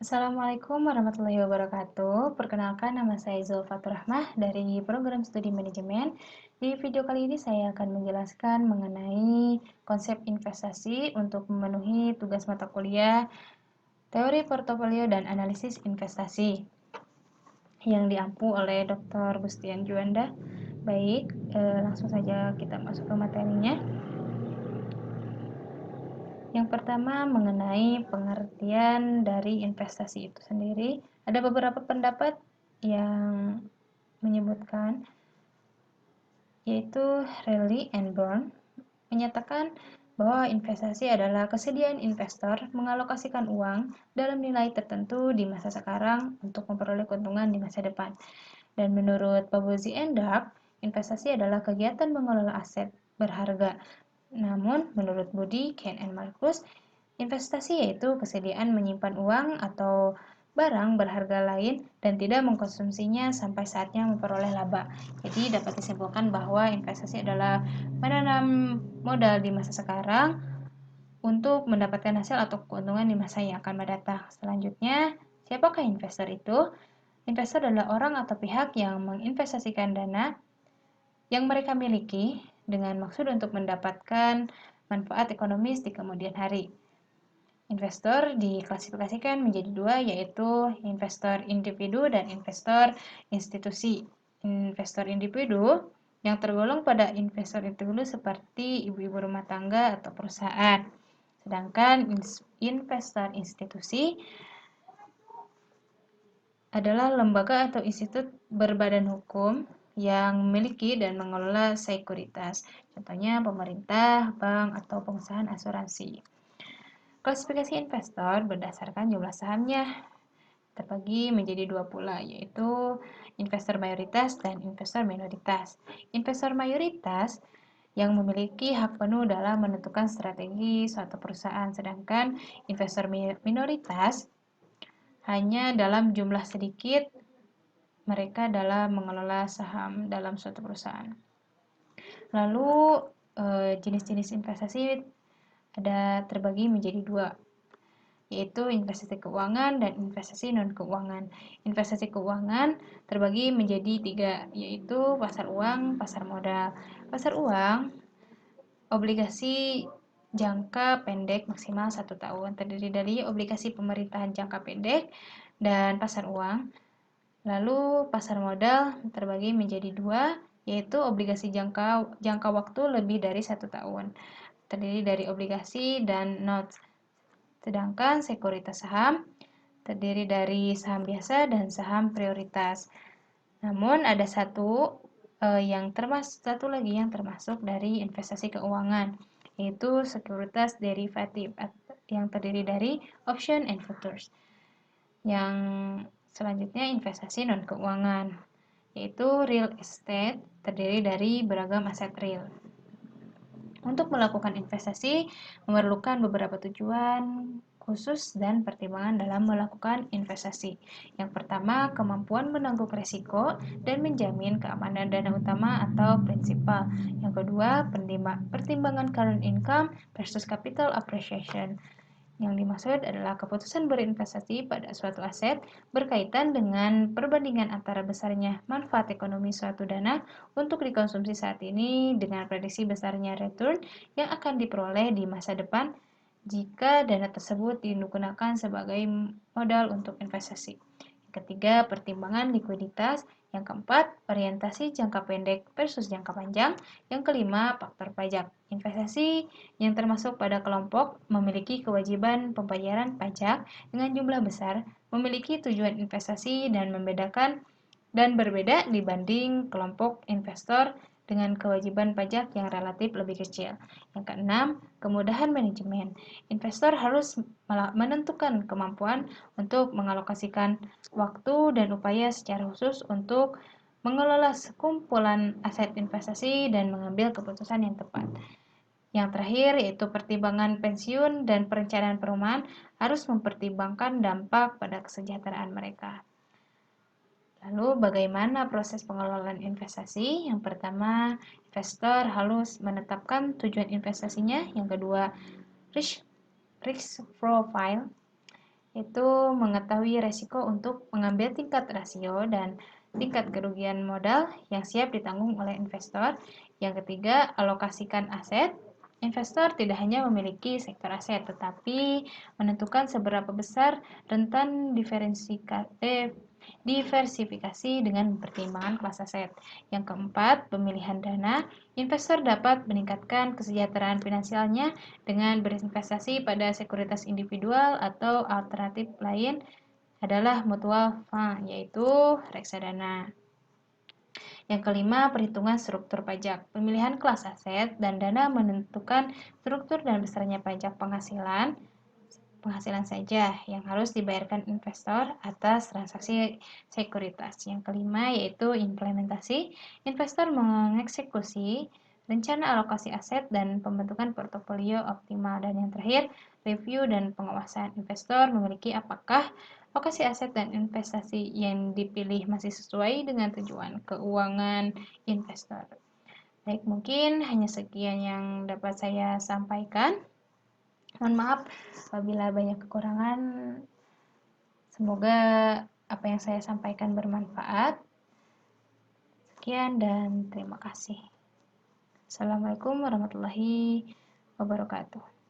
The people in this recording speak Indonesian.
Assalamualaikum warahmatullahi wabarakatuh. Perkenalkan, nama saya Zulfatur Rahmah dari program studi manajemen. Di video kali ini saya akan menjelaskan mengenai konsep investasi untuk memenuhi tugas mata kuliah teori portofolio dan analisis investasi yang diampu oleh Dr. Gustian Juanda. Baik, langsung saja kita masuk ke materinya. Yang pertama, mengenai pengertian dari investasi itu sendiri. Ada beberapa pendapat yang menyebutkan, yaitu Raleigh and Brown, menyatakan bahwa investasi adalah kesediaan investor mengalokasikan uang dalam nilai tertentu di masa sekarang untuk memperoleh keuntungan di masa depan. Dan menurut Pabozzi and Dark, investasi adalah kegiatan mengelola aset berharga. Namun, menurut Budi, Ken, and Marcus, investasi yaitu kesediaan menyimpan uang atau barang berharga lain dan tidak mengkonsumsinya sampai saatnya memperoleh laba. Jadi dapat disimpulkan bahwa investasi adalah menanam modal di masa sekarang untuk mendapatkan hasil atau keuntungan di masa yang akan mendatang. Selanjutnya, siapakah investor itu? Investor adalah orang atau pihak yang menginvestasikan dana yang mereka miliki dengan maksud untuk mendapatkan manfaat ekonomis di kemudian hari. Investor diklasifikasikan menjadi dua, yaitu investor individu dan investor institusi. Investor individu yang tergolong pada investor individu seperti ibu-ibu rumah tangga atau perusahaan. Sedangkan investor institusi adalah lembaga atau institut berbadan hukum yang memiliki dan mengelola sekuritas, contohnya pemerintah, bank, atau perusahaan asuransi. Klasifikasi investor berdasarkan jumlah sahamnya terbagi menjadi dua pula, yaitu investor mayoritas dan investor minoritas. Investor mayoritas yang memiliki hak penuh dalam menentukan strategi suatu perusahaan, sedangkan investor minoritas hanya dalam jumlah sedikit mereka dalam mengelola saham dalam suatu perusahaan. Lalu jenis-jenis investasi ada terbagi menjadi dua, yaitu investasi keuangan dan investasi non-keuangan. Investasi keuangan terbagi menjadi tiga, yaitu pasar uang, pasar modal. Pasar uang, obligasi jangka pendek maksimal 1 tahun, terdiri dari obligasi pemerintahan jangka pendek dan pasar uang. Lalu pasar modal terbagi menjadi dua, yaitu obligasi jangka waktu lebih dari 1 tahun, terdiri dari obligasi dan notes. Sedangkan sekuritas saham terdiri dari saham biasa dan saham prioritas. Namun ada satu lagi yang termasuk dari investasi keuangan, yaitu sekuritas derivatif yang terdiri dari option and futures. Yang selanjutnya investasi non-keuangan, yaitu real estate, terdiri dari beragam aset real. Untuk melakukan investasi memerlukan beberapa tujuan khusus dan pertimbangan dalam melakukan investasi. Yang pertama, kemampuan menanggung risiko dan menjamin keamanan dana utama atau prinsipal. Yang kedua, pertimbangan current income versus capital appreciation. Yang dimaksud adalah keputusan berinvestasi pada suatu aset berkaitan dengan perbandingan antara besarnya manfaat ekonomi suatu dana untuk dikonsumsi saat ini dengan prediksi besarnya return yang akan diperoleh di masa depan jika dana tersebut digunakan sebagai modal untuk investasi. Yang ketiga, pertimbangan likuiditas. Yang keempat, orientasi jangka pendek versus jangka panjang. Yang kelima, faktor pajak. Investasi yang termasuk pada kelompok memiliki kewajiban pembayaran pajak dengan jumlah besar, memiliki tujuan investasi dan berbeda dibanding kelompok investor dengan kewajiban pajak yang relatif lebih kecil. Yang keenam, kemudahan manajemen. Investor harus menentukan kemampuan untuk mengalokasikan waktu dan upaya secara khusus untuk mengelola sekumpulan aset investasi dan mengambil keputusan yang tepat. Yang terakhir yaitu pertimbangan pensiun dan perencanaan perumahan harus mempertimbangkan dampak pada kesejahteraan mereka. Lalu bagaimana proses pengelolaan investasi? Yang pertama, investor harus menetapkan tujuan investasinya. Yang kedua, risk profile. yaitu mengetahui resiko untuk mengambil tingkat rasio dan tingkat kerugian modal yang siap ditanggung oleh investor. Yang ketiga, alokasikan aset. Investor tidak hanya memiliki sektor aset, tetapi menentukan seberapa besar rentan diversifikasi dengan pertimbangan kelas aset. Yang keempat, pemilihan dana. Investor dapat meningkatkan kesejahteraan finansialnya dengan berinvestasi pada sekuritas individual atau alternatif lain adalah mutual fund, yaitu reksadana. Yang kelima, perhitungan struktur pajak. Pemilihan kelas aset dan dana menentukan struktur dan besarnya pajak penghasilan saja yang harus dibayarkan investor atas transaksi sekuritas. Yang kelima yaitu implementasi. Investor mengeksekusi rencana alokasi aset dan pembentukan portofolio optimal. Dan yang terakhir, review dan pengawasan. Investor memiliki apakah alokasi aset dan investasi yang dipilih masih sesuai dengan tujuan keuangan investor. Baik, mungkin hanya sekian yang dapat saya sampaikan. Mohon maaf apabila banyak kekurangan. Semoga apa yang saya sampaikan bermanfaat. Sekian dan terima kasih. Assalamualaikum warahmatullahi wabarakatuh.